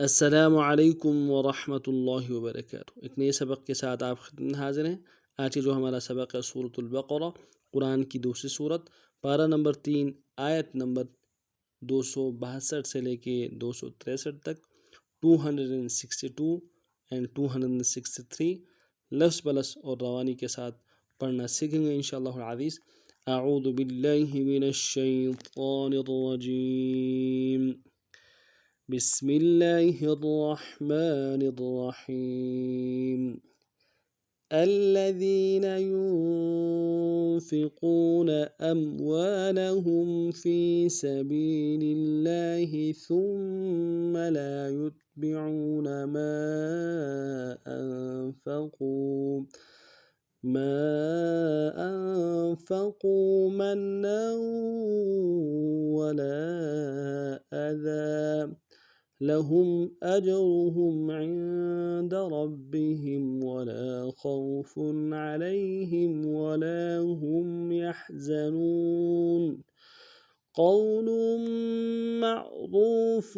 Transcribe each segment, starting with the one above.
अस्सलामुअलैकुम वरहमतुल्लाहि वबरकातुहू। एक नए सबक के साथ आप खिदमत में हाजिर हैं। आज की जो हमारा सबक है सूरतुल बक़रा, कुरान की दूसरी सूरत, पारा नंबर 3, आयत नंबर 262 से लेके 263 तक, 262 एंड 263 लफ्ज़ बलस और रवानी के साथ पढ़ना सीखेंगे इंशाअल्लाह अज़ीज़। अऊज़ु बिल्लाहि मिनश शैतानिर रजीम। बिस्मिल्लाहिर्रहमानिर्रहीम। الذين ينفقون أموالهم في سبيل الله ثم لا يتبعون ما أنفقوا منا ولا أذى لهم أجرهم عند ربهم ولا خوف عليهم ولا هم يحزنون. قول معروف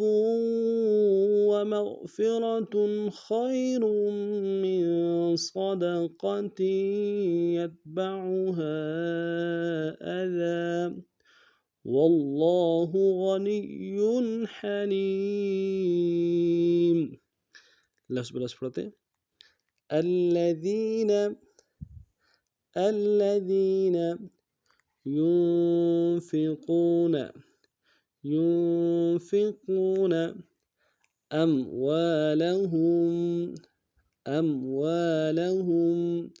ومغفرة خير من صدقة يتبعها أذى والله غني حليم. लफ्ज़ बलस पढ़ते हैं। الذين ينفقون أموالهم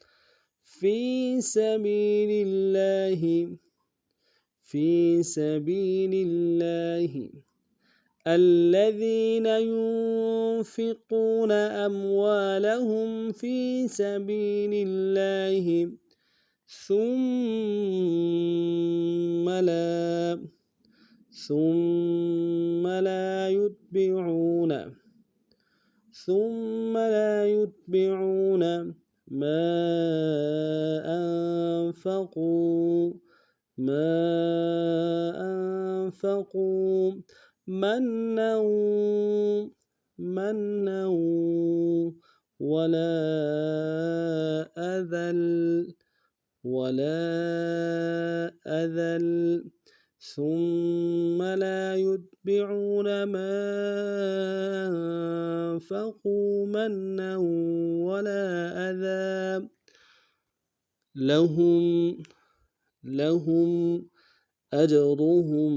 في سبيل الله الذين ينفقون أموالهم في سبيل الله ثم لا يتبعون ما أنفقوا منا ولا أذى ثم لا يتبعون ما أنفقوا منا ولا أذى لهم أجرهم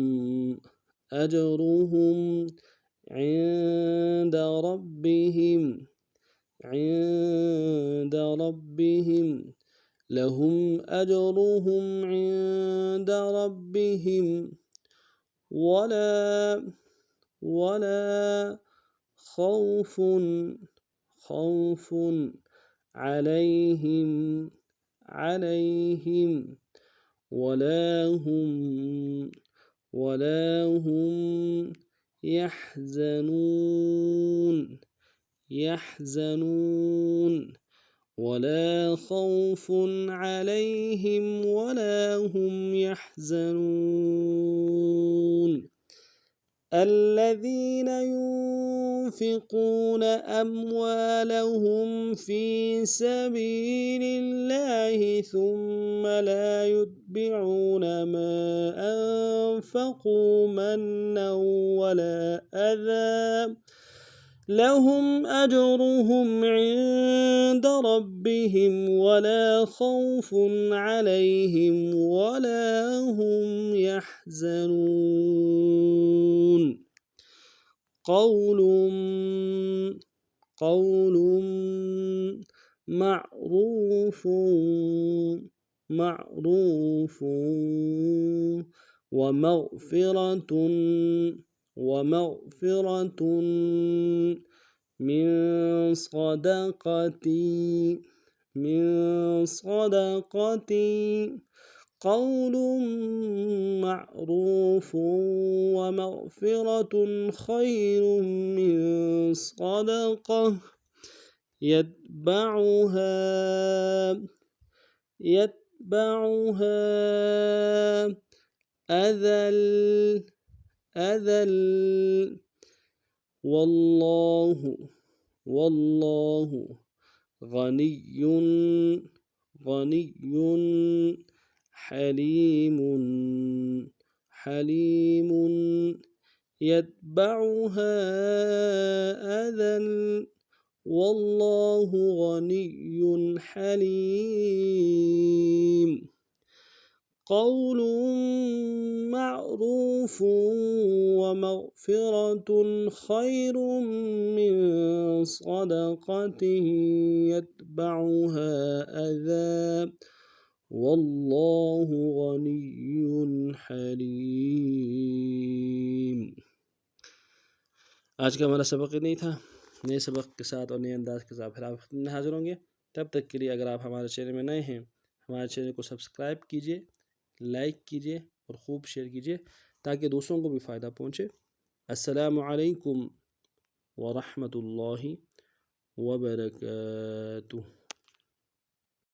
عند ربهم لهم أجرهم عند ربهم ولا خوف عليهم ولا هم يحزنون. ولا خوف عليهم ولا هم يحزنون. الذين ينفقون أموالهم في سبيل الله ثم لا يتبعون ما أنفقوا منا ولا أذى لهم أجرهم عند ربهم ولا خوف عليهم ولا هم يحزنون. قول معروف ومغفرة من صدقة قول معروف ومغفرة خير من صدقة يتبعها أذى वल्लाहु वल्लाहु गनियुन गनियुन हलीमुन हलीमुन यत्बउहा अदल वल्लाहु गनियुन हलीम क़ौलुन मअरूफ़ुन वमग़फ़िरतुन ख़ैरुम मिन सदक़तिन यत्बउहा अज़ा वल्लाहु गनियुन हलीम। आज का हमारा सबक नहीं था। नए सबक के साथ और नए अंदाज के साथ फिर आप में हाजिर होंगे। तब तक के लिए अगर आप हमारे चैनल में नए हैं, हमारे चैनल को सब्सक्राइब कीजिए, लाइक कीजिए और ख़ूब शेयर कीजिए ताकि दूसरों को भी फ़ायदा पहुँचे। अस्सलामु अलैकुम व रहमतुल्लाहि व बरकातुहू।